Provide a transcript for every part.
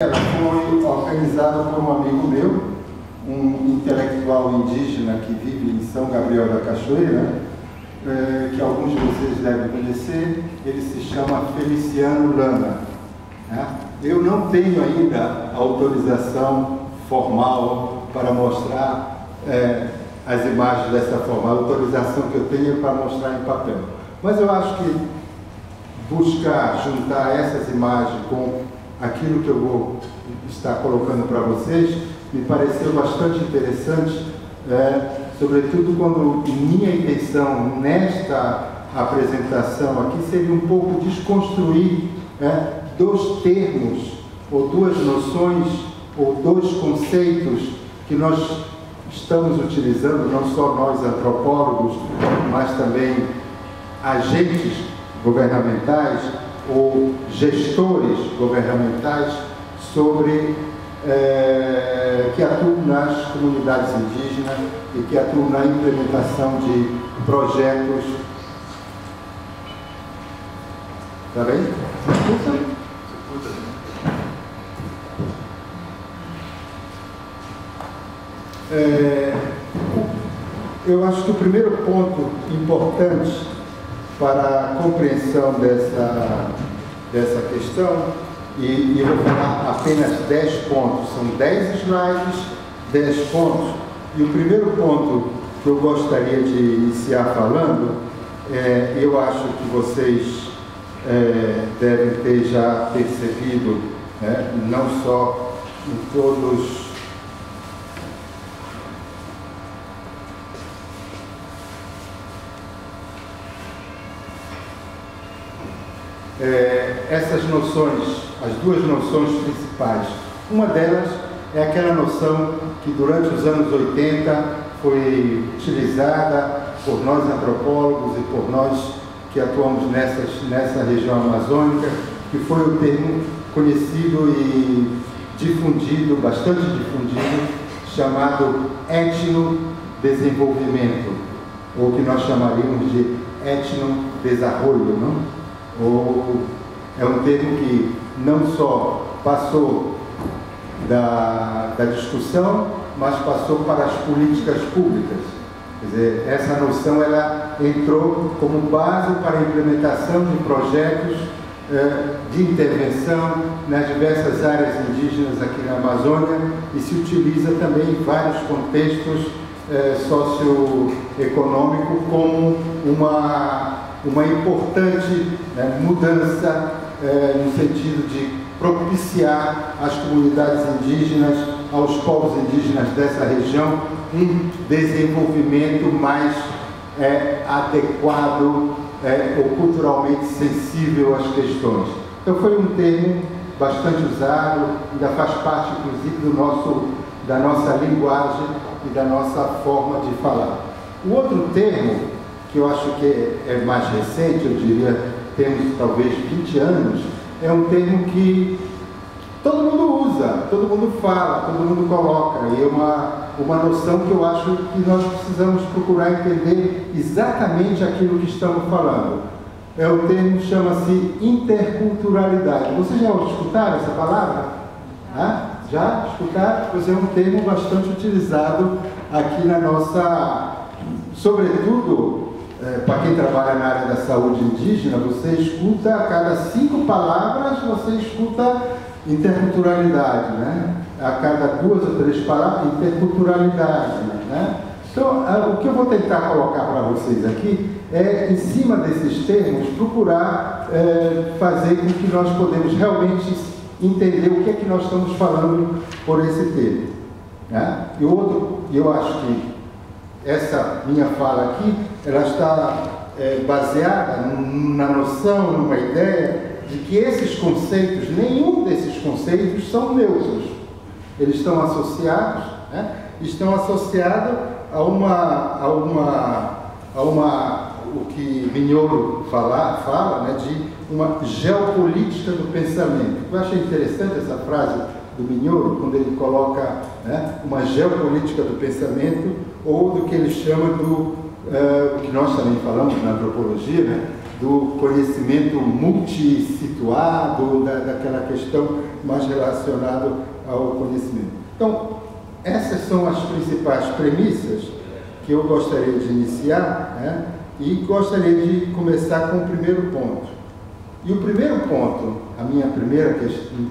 Ela foi organizada por um amigo meu, um intelectual indígena que vive em São Gabriel da Cachoeira, que alguns de vocês devem conhecer. Ele se chama Feliciano Lana. Eu não tenho ainda autorização formal para mostrar as imagens dessa forma. A autorização que eu tenho é para mostrar em papel. Mas eu acho que buscar juntar essas imagens com aquilo que eu vou estar colocando para vocês me pareceu bastante interessante, sobretudo quando minha intenção nesta apresentação aqui seria um pouco desconstruir dois termos, ou duas noções, ou dois conceitos que nós estamos utilizando, não só nós antropólogos, mas também agentes governamentais ou gestores governamentais que atuam nas comunidades indígenas e que atuam na implementação de projetos. Está bem? Eu acho que o primeiro ponto importante para a compreensão dessa questão, e eu vou falar apenas 10 pontos, são 10 slides, 10 pontos, e o primeiro ponto que eu gostaria de iniciar falando, eu acho que vocês devem ter já percebido, não só em todos essas noções, as duas noções principais. Uma delas é aquela noção que durante os anos 80 foi utilizada por nós antropólogos e por nós que atuamos nessa região amazônica, que foi o termo conhecido e difundido, bastante difundido, chamado etnodesenvolvimento, ou que nós chamaríamos de etnodesenvolvimento, não? Ou é um termo que não só passou da discussão, mas passou para as políticas públicas. Quer dizer, essa noção ela entrou como base para a implementação de projetos de intervenção nas diversas áreas indígenas aqui na Amazônia e se utiliza também em vários contextos socioeconômicos como uma importante mudança no sentido de propiciar às comunidades indígenas, aos povos indígenas dessa região, um desenvolvimento mais adequado ou culturalmente sensível às questões. Então foi um termo bastante usado, ainda faz parte inclusive da nossa linguagem e da nossa forma de falar. O outro termo, que eu acho que é mais recente, eu diria, temos talvez 20 anos, é um termo que todo mundo usa, todo mundo fala, todo mundo coloca, e é uma noção que eu acho que nós precisamos procurar entender exatamente aquilo que estamos falando. O termo chama-se interculturalidade. Vocês já escutaram essa palavra? Já escutaram? Pois é um termo bastante utilizado aqui na nossa, sobretudo, para quem trabalha na área da saúde indígena, você escuta a cada 5 palavras, você escuta interculturalidade, A cada 2 ou 3 palavras, interculturalidade, Então, o que eu vou tentar colocar para vocês aqui é, em cima desses termos, procurar fazer com que nós podemos realmente entender o que é que nós estamos falando por esse termo. E outro, eu acho que essa minha fala aqui, ela está baseada na noção, numa ideia de que esses conceitos, nenhum desses conceitos são neutros. Eles estão associados, o que Mignolo fala, de uma geopolítica do pensamento. Eu achei interessante essa frase do Mignolo, quando ele coloca uma geopolítica do pensamento, ou do que ele chama o que nós também falamos na antropologia, do conhecimento multissituado, daquela questão mais relacionado ao conhecimento. Então, essas são as principais premissas que eu gostaria de iniciar, né? E gostaria de começar com o primeiro ponto. E o primeiro ponto,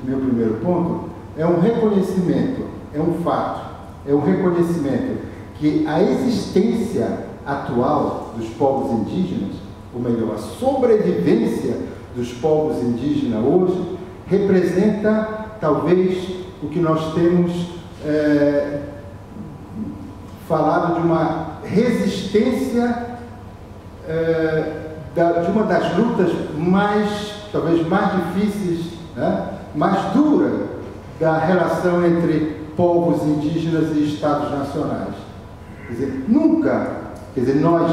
meu primeiro ponto, é um reconhecimento, é um fato, é um reconhecimento que a existência atual dos povos indígenas, ou melhor, a sobrevivência dos povos indígenas hoje, representa talvez o que nós temos falado de uma resistência, de uma das lutas talvez mais difíceis, né, mais dura da relação entre povos indígenas e estados nacionais. Quer dizer, nós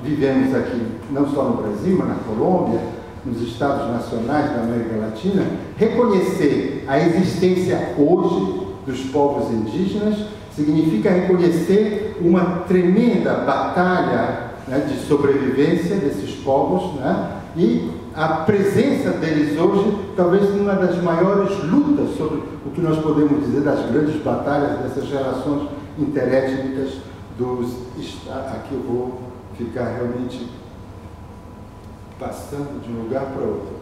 vivemos aqui, não só no Brasil, mas na Colômbia, nos estados nacionais da América Latina. Reconhecer a existência hoje dos povos indígenas significa reconhecer uma tremenda batalha, né, de sobrevivência desses povos, né, e a presença deles hoje, talvez uma das maiores lutas sobre o que nós podemos dizer das grandes batalhas dessas relações interétnicas aqui eu vou ficar realmente passando de um lugar para outro.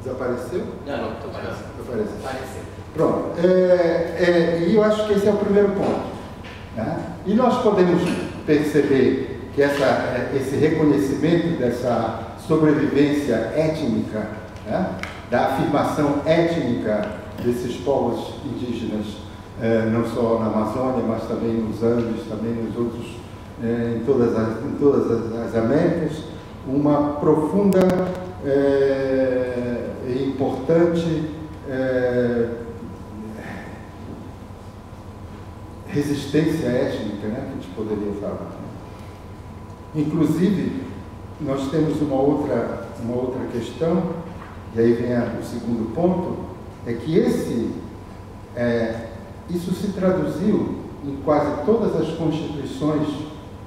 Desapareceu? Não, estou aparecendo. Apareceu. Pronto. E eu acho que esse é o primeiro ponto, né? E nós podemos perceber que esse reconhecimento dessa sobrevivência étnica, né, da afirmação étnica desses povos indígenas, não só na Amazônia, mas também nos Andes, também nos outros, em todas as Américas, uma profunda e importante resistência étnica, né, que a gente poderia falar. Inclusive, nós temos uma outra questão, e aí vem o segundo ponto, é que isso se traduziu em quase todas as constituições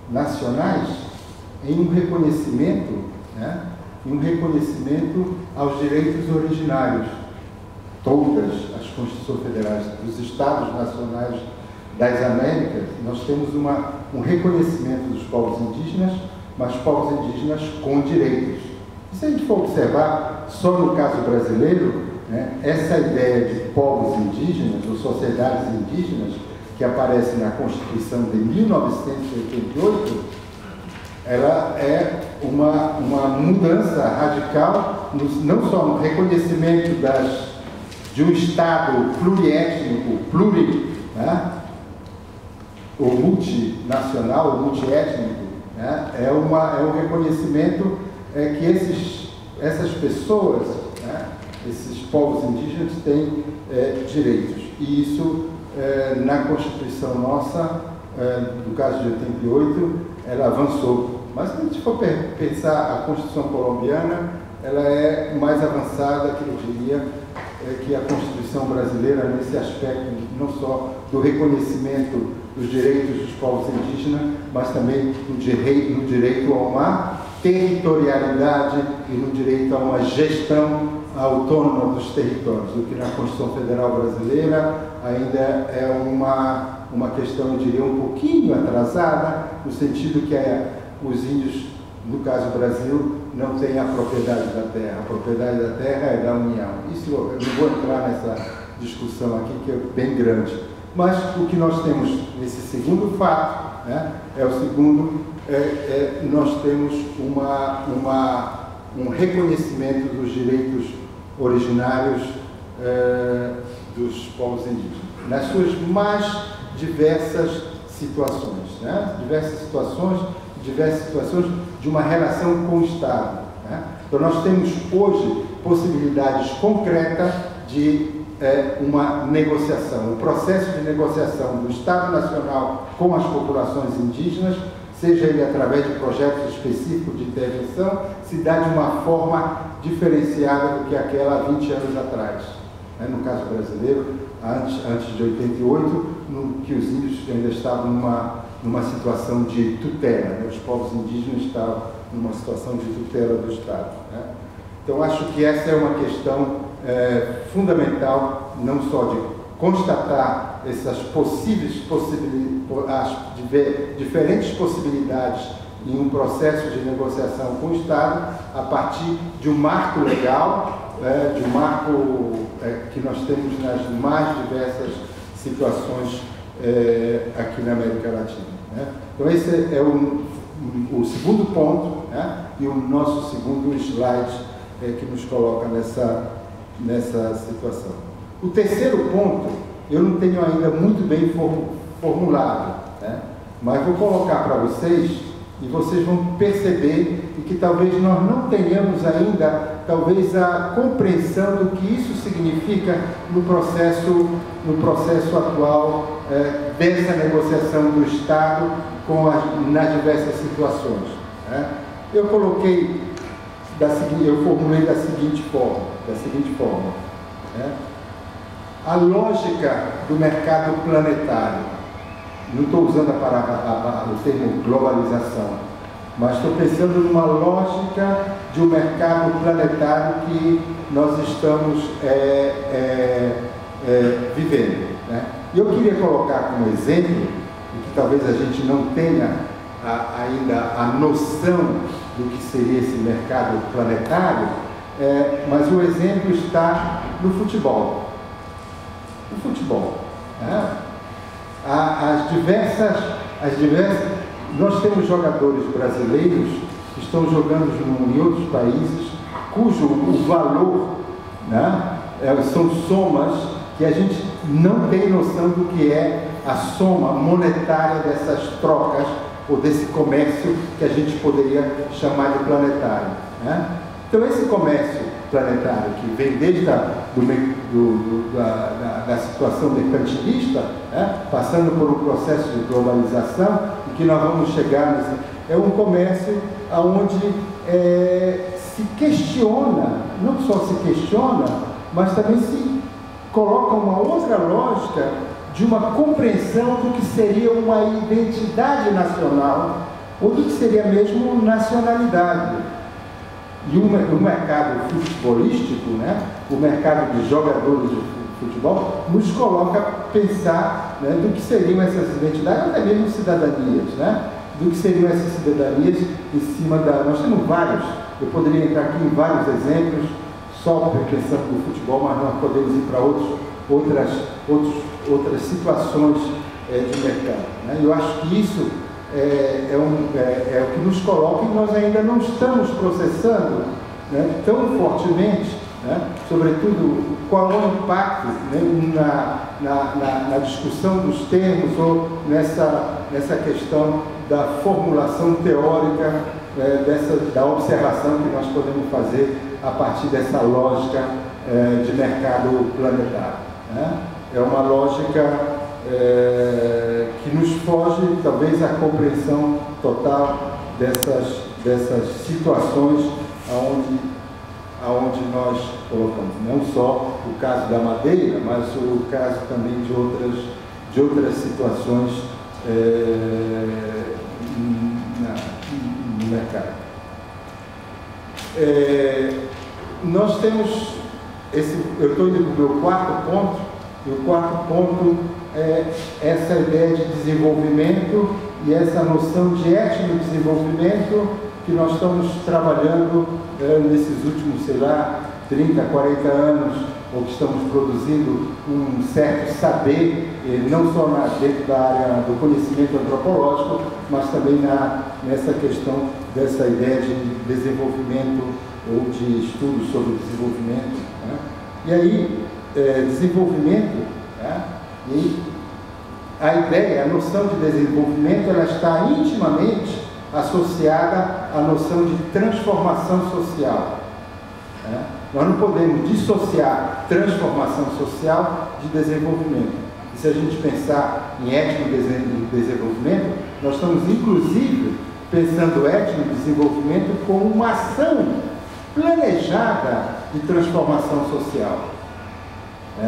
nacionais em um reconhecimento, né, aos direitos originários. Todas as constituições federais dos Estados Nacionais das Américas, nós temos um reconhecimento dos povos indígenas, mas povos indígenas com direitos. E se a gente for observar, só no caso brasileiro, né, essa ideia de povos indígenas, ou sociedades indígenas, que aparece na Constituição de 1988, ela é uma mudança radical, não só no reconhecimento de um Estado pluriétnico, né, ou multinacional, ou multiétnico, né, é um reconhecimento que essas pessoas, né, esses povos indígenas têm direitos. E isso, na Constituição nossa, no caso de 88, ela avançou. Mas se a gente for pensar a Constituição colombiana, ela é mais avançada, que eu diria, que a Constituição brasileira nesse aspecto, não só do reconhecimento dos direitos dos povos indígenas, mas também no direito a uma territorialidade e no direito a uma gestão autônoma dos territórios, o que na Constituição Federal Brasileira ainda é uma questão, eu diria, um pouquinho atrasada, no sentido que os índios, no caso do Brasil, não têm a propriedade da terra. A propriedade da terra é da União. Isso eu não vou entrar nessa discussão aqui, que é bem grande. Mas o que nós temos nesse segundo fato, né, nós temos um reconhecimento dos direitos originários dos povos indígenas, nas suas mais diversas situações, né? Diversas situações de uma relação com o Estado, né? Então nós temos hoje possibilidades concretas de uma negociação, um processo de negociação do Estado Nacional com as populações indígenas, seja ele através de projetos específicos de intervenção, se dá de uma forma diferenciada do que aquela há 20 anos atrás. No caso brasileiro, antes de 88, que os índios ainda estavam numa situação de tutela, né? Os povos indígenas estavam numa situação de tutela do Estado, né? Então, acho que essa é uma questão fundamental, não só de constatar essas diferentes possibilidades em um processo de negociação com o Estado, a partir de um marco legal, de um marco que nós temos nas mais diversas situações aqui na América Latina, né? Então esse é o segundo ponto, né? E o nosso segundo slide que nos coloca nessa situação. O terceiro ponto eu não tenho ainda muito bem formulado, né? Mas vou colocar para vocês e vocês vão perceber que talvez nós não tenhamos ainda a compreensão do que isso significa no processo atual dessa negociação do Estado nas diversas situações, né? Eu formulei da seguinte forma, né? A lógica do mercado planetário, não estou usando o termo globalização, mas estou pensando numa lógica de um mercado planetário que nós estamos vivendo, né? E eu queria colocar como exemplo, e que talvez a gente não tenha ainda a noção do que seria esse mercado planetário, mas o exemplo está no futebol. O futebol, né? Nós temos jogadores brasileiros que estão jogando em outros países, cujo o valor, né, são somas que a gente não tem noção do que é a soma monetária dessas trocas ou desse comércio que a gente poderia chamar de planetário, né? Então esse comércio planetário que vem desde da situação mercantilista, né, passando por um processo de globalização, e que nós vamos chegar é um comércio onde se questiona, não só se questiona, mas também se coloca uma outra lógica de uma compreensão do que seria uma identidade nacional, ou do que seria mesmo nacionalidade. E o mercado futebolístico, né, o mercado de jogadores de futebol, nos coloca a pensar, né, do que seriam essas identidades, até mesmo cidadanias, né, do que seriam essas cidadanias em cima nós temos vários, eu poderia entrar aqui em vários exemplos, só pensando no futebol, mas nós podemos ir para outras situações de mercado, né? Eu acho que isso é o que nos coloca e nós ainda não estamos processando, né, tão fortemente, né, sobretudo qual é o impacto, né, na discussão dos termos ou nessa questão da formulação teórica, da observação que nós podemos fazer a partir dessa lógica de mercado planetário, né? É uma lógica que nos foge, talvez, a compreensão total dessas situações aonde nós colocamos. Não só o caso da madeira, mas o caso também de outras situações no mercado. Nós temos eu estou indo para o meu quarto ponto, e o quarto ponto é essa ideia de desenvolvimento e essa noção de etnodesenvolvimento que nós estamos trabalhando nesses últimos, 30, 40 anos, ou que estamos produzindo um certo saber, não só dentro da área do conhecimento antropológico, mas também nessa questão dessa ideia de desenvolvimento ou de estudos sobre desenvolvimento, né? E aí, desenvolvimento, né? E a ideia, a noção de desenvolvimento, ela está intimamente associada à noção de transformação social, né? Nós não podemos dissociar transformação social de desenvolvimento. E se a gente pensar em etnodesenvolvimento, nós estamos inclusive pensando etnodesenvolvimento como uma ação planejada de transformação social.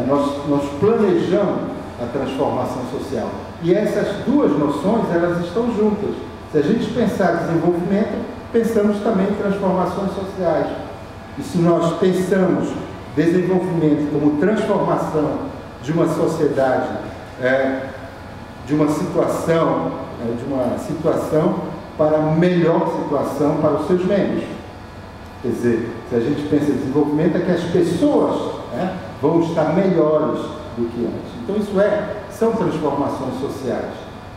Nós planejamos a transformação social. E essas duas noções, elas estão juntas. Se a gente pensar desenvolvimento, pensamos também em transformações sociais. E se nós pensamos desenvolvimento como transformação de uma sociedade, de uma situação para melhor situação para os seus membros. Quer dizer, se a gente pensa em desenvolvimento, é que as pessoas vão estar melhores do que antes. Então, são transformações sociais.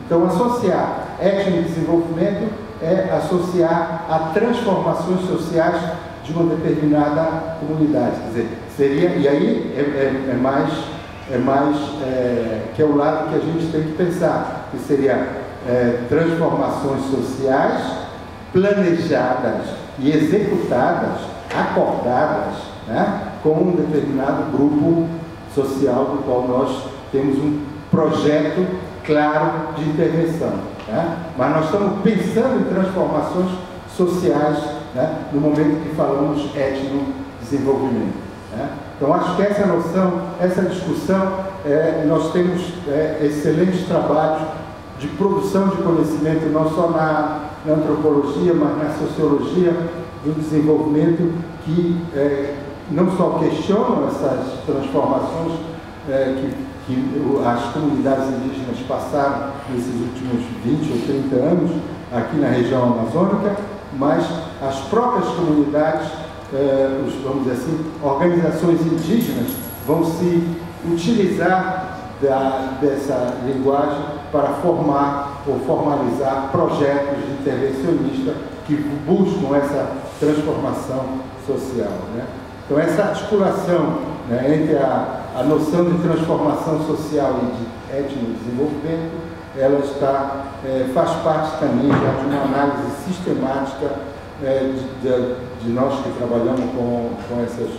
Então, associar ética e desenvolvimento é associar a transformações sociais de uma determinada comunidade. Quer dizer, seria, e aí que é o lado que a gente tem que pensar, que seria transformações sociais planejadas e executadas, acordadas, com um determinado grupo social do qual nós temos um projeto claro de intervenção. Mas nós estamos pensando em transformações sociais no momento que falamos etno-desenvolvimento. Então, acho que essa noção, essa discussão, nós temos excelentes trabalhos de produção de conhecimento, não só na antropologia, mas na sociologia do desenvolvimento, que não só questionam essas transformações que as comunidades indígenas passaram nesses últimos 20 ou 30 anos aqui na região amazônica, mas as próprias comunidades, vamos dizer assim, organizações indígenas vão se utilizar dessa linguagem para formar ou formalizar projetos de intervencionista que buscam essa transformação social. Então, essa articulação entre a noção de transformação social e de etnodesenvolvimento, ela faz parte também já de uma análise sistemática de nós que trabalhamos com essas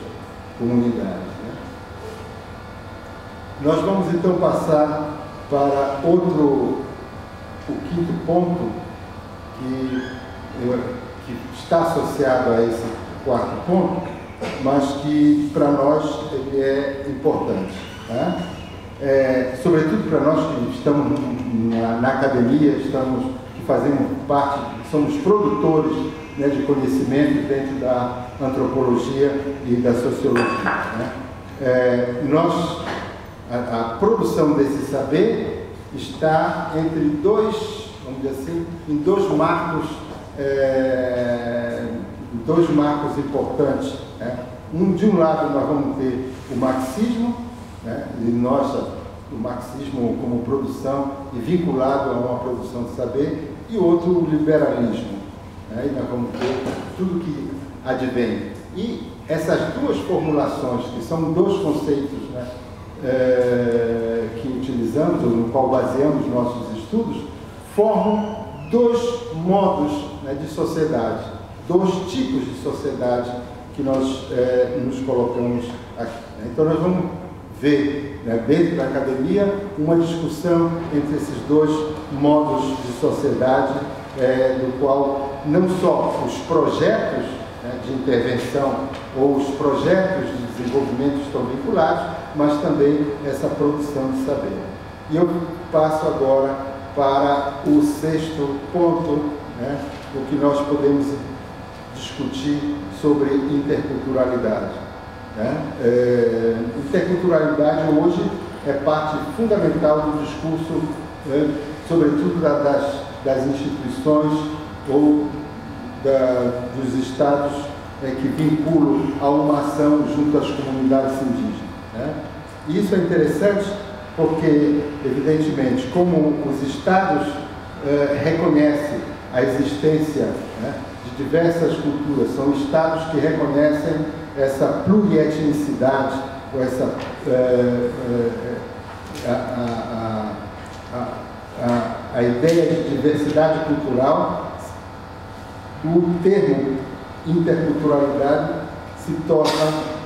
comunidades. Nós vamos então passar para o quinto ponto que está associado a esse quarto ponto, mas que para nós ele é importante. Sobretudo para nós que estamos na academia, que fazemos parte, somos produtores de conhecimento dentro da antropologia e da sociologia. A produção desse saber está entre vamos dizer assim, em dois marcos importantes. De um lado nós vamos ter o marxismo, o marxismo como produção e vinculado a uma produção de saber, e outro o liberalismo. E nós vamos ter tudo que advém. E essas duas formulações, que são dois conceitos que utilizamos, ou no qual baseamos nossos estudos, formam dois modos de sociedade, dois tipos de sociedade que nós nos colocamos aqui. Então, nós vamos ver, dentro da academia, uma discussão entre esses dois modos de sociedade, do qual não só os projetos de intervenção ou os projetos de desenvolvimento estão vinculados, mas também essa produção de saber. E eu passo agora para o sexto ponto, o que nós podemos discutir sobre interculturalidade. Interculturalidade hoje é parte fundamental do discurso, sobretudo das instituições ou dos estados que vinculam a uma ação junto às comunidades indígenas. E isso é interessante porque, evidentemente, como os estados reconhecem a existência de diversas culturas, são estados que reconhecem essa plurietnicidade, ou essa a ideia de diversidade cultural, o termo interculturalidade se torna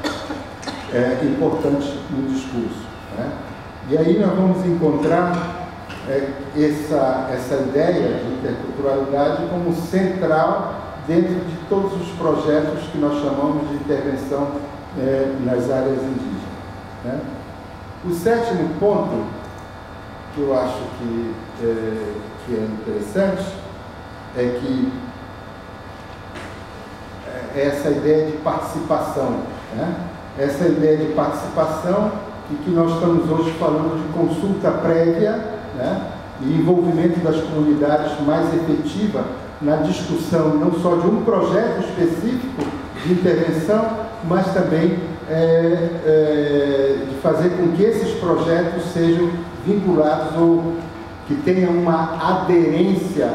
importante no discurso. E aí nós vamos encontrar essa ideia de interculturalidade como central dentro de todos os projetos que nós chamamos de intervenção nas áreas indígenas. O sétimo ponto, que eu acho que é interessante, é que essa ideia de participação. essa ideia de participação e que nós estamos hoje falando de consulta prévia, né, e envolvimento das comunidades mais efetiva na discussão não só de um projeto específico de intervenção, mas também de fazer com que esses projetos sejam vinculados ou que tenham uma aderência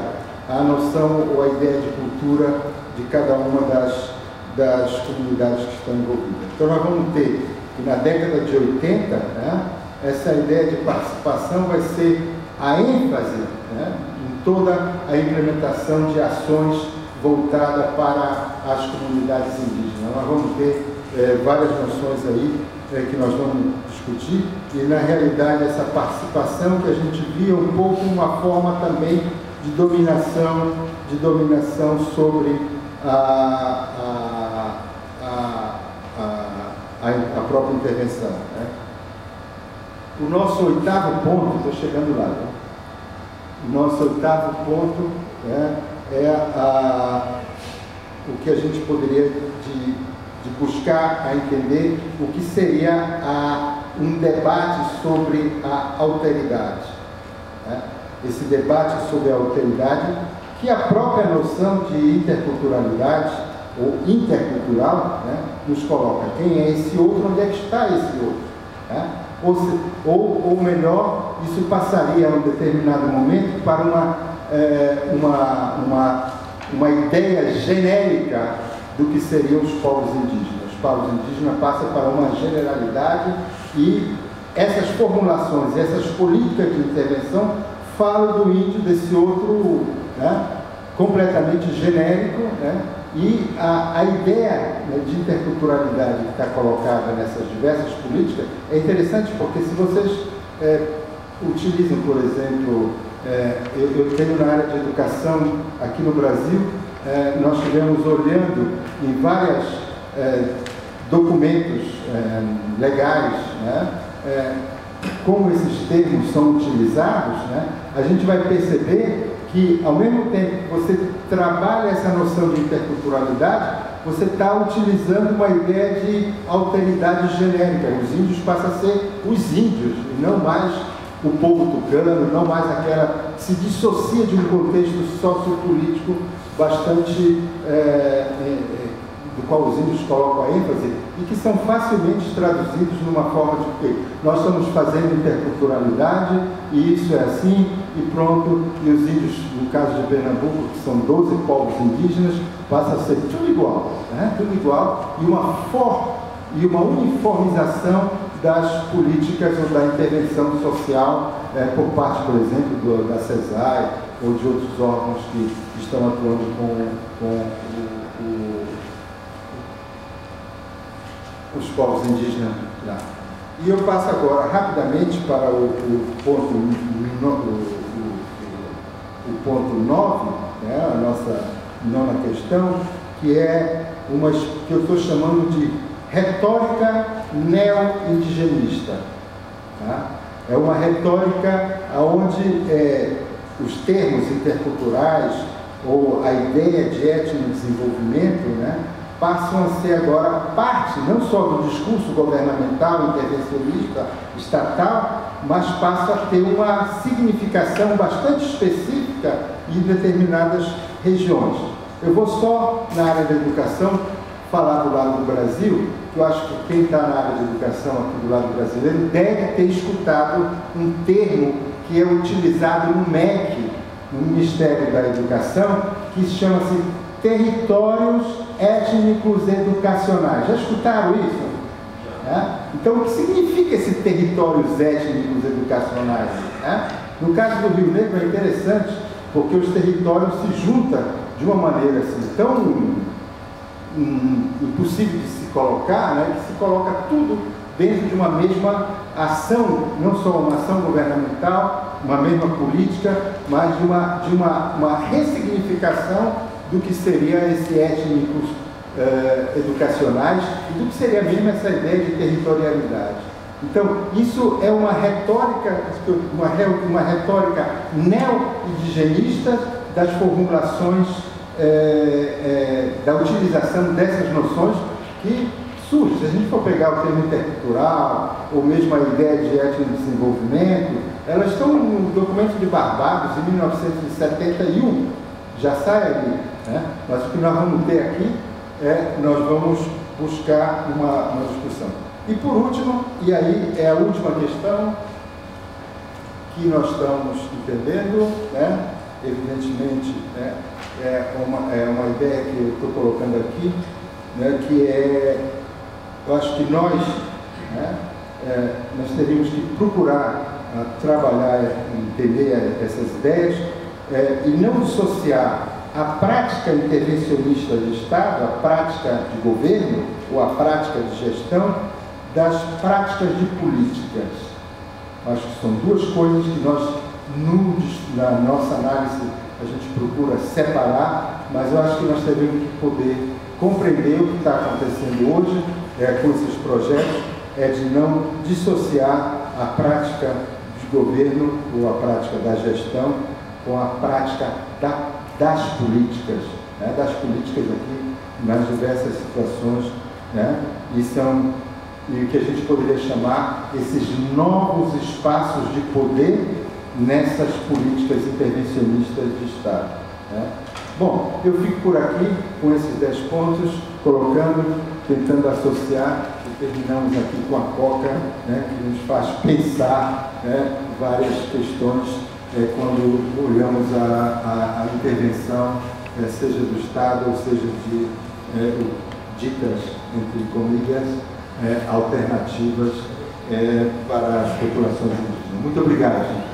à noção ou à ideia de cultura de cada uma das comunidades que estão envolvidas. Então nós vamos ter que na década de 80, né, essa ideia de participação vai ser a ênfase, né, em toda a implementação de ações voltada para as comunidades indígenas. Nós vamos ter várias noções aí que nós vamos discutir, e na realidade essa participação que a gente via um pouco uma forma também de dominação sobre a própria intervenção, né? O nosso oitavo ponto, estou chegando lá, né? O nosso oitavo ponto, né, o que a gente poderia de buscar a entender o que seria um debate sobre a alteridade, né? Esse debate sobre a alteridade, que a própria noção de interculturalidade ou intercultural, né, nos coloca. Quem é esse outro? Onde é que está esse outro? Né? Ou melhor, isso passaria a um determinado momento para uma ideia genérica do que seriam os povos indígenas. Os povos indígenas passam para uma generalidade e essas formulações, essas políticas de intervenção falam do índio, desse outro, né, completamente genérico, né? E a ideia, né, de interculturalidade que está colocada nessas diversas políticas é interessante porque se vocês utilizam, por exemplo, eu tenho na área de educação aqui no Brasil, nós estivemos olhando em vários documentos legais, né, como esses termos são utilizados, né, a gente vai perceber que, ao mesmo tempo que você trabalha essa noção de interculturalidade, você está utilizando uma ideia de alteridade genérica. Os índios passam a ser os índios, e não mais o povo tucano, não mais aquela... se dissocia de um contexto sociopolítico bastante... do qual os índios colocam a ênfase, e que são facilmente traduzidos numa forma de que nós estamos fazendo interculturalidade, e isso é assim, e pronto, e os índios, no caso de Pernambuco, que são 12 povos indígenas, passa a ser tudo igual, né? Tudo igual, e uma uniformização das políticas ou da intervenção social por parte, por exemplo, da CESAI ou de outros órgãos que estão atuando com os povos indígenas lá. E eu passo agora rapidamente para o ponto 9, né, a nossa nona questão, que é uma que eu estou chamando de retórica neo-indigenista. Tá? É uma retórica onde os termos interculturais ou a ideia de etnodesenvolvimento, né, passam a ser agora parte, não só do discurso governamental, intervencionista, estatal, mas passam a ter uma significação bastante específica em determinadas regiões. Eu vou só, na área da educação, falar do lado do Brasil, que eu acho que quem está na área de educação aqui do lado brasileiro deve ter escutado um termo que é utilizado no MEC, no Ministério da Educação, que chama-se territórios étnicos educacionais. Já escutaram isso? Então, o que significa esse territórios étnicos educacionais? No caso do Rio Negro é interessante, porque os territórios se juntam de uma maneira assim, tão impossível de se colocar, né, que se coloca tudo dentro de uma mesma ação, não só uma ação governamental, uma mesma política, mas de uma ressignificação do que seria esse étnicos educacionais e do que seria mesmo essa ideia de territorialidade. Então, isso é uma retórica neo-indigenista das formulações, da utilização dessas noções que surge. Se a gente for pegar o termo intercultural, ou mesmo a ideia de etnodesenvolvimento, elas estão no documento de Barbados, de 1971, já sai ali, né? Mas o que nós vamos ter aqui nós vamos buscar uma discussão. E por último, e aí é a última questão que nós estamos entendendo, né? Evidentemente, né? É uma ideia que eu estou colocando aqui, né? Que eu acho que nós, né? Nós teríamos que procurar trabalhar, entender essas ideias e não dissociar a prática intervencionista do Estado, a prática de governo ou a prática de gestão das práticas de políticas. Acho que são duas coisas que nós, na nossa análise, a gente procura separar, mas eu acho que nós devemos poder compreender o que está acontecendo hoje com esses projetos, de não dissociar a prática de governo ou a prática da gestão com a prática das políticas, né? Das políticas aqui nas diversas situações, né? E o que a gente poderia chamar esses novos espaços de poder nessas políticas intervencionistas de Estado, né? Bom, eu fico por aqui com esses 10 pontos, tentando associar, e terminamos aqui com a COCA, né, que nos faz pensar, né, várias questões quando olhamos a intervenção, seja do Estado, ou seja ditas, entre comillas, alternativas para as populações indígenas. Muito obrigado, gente.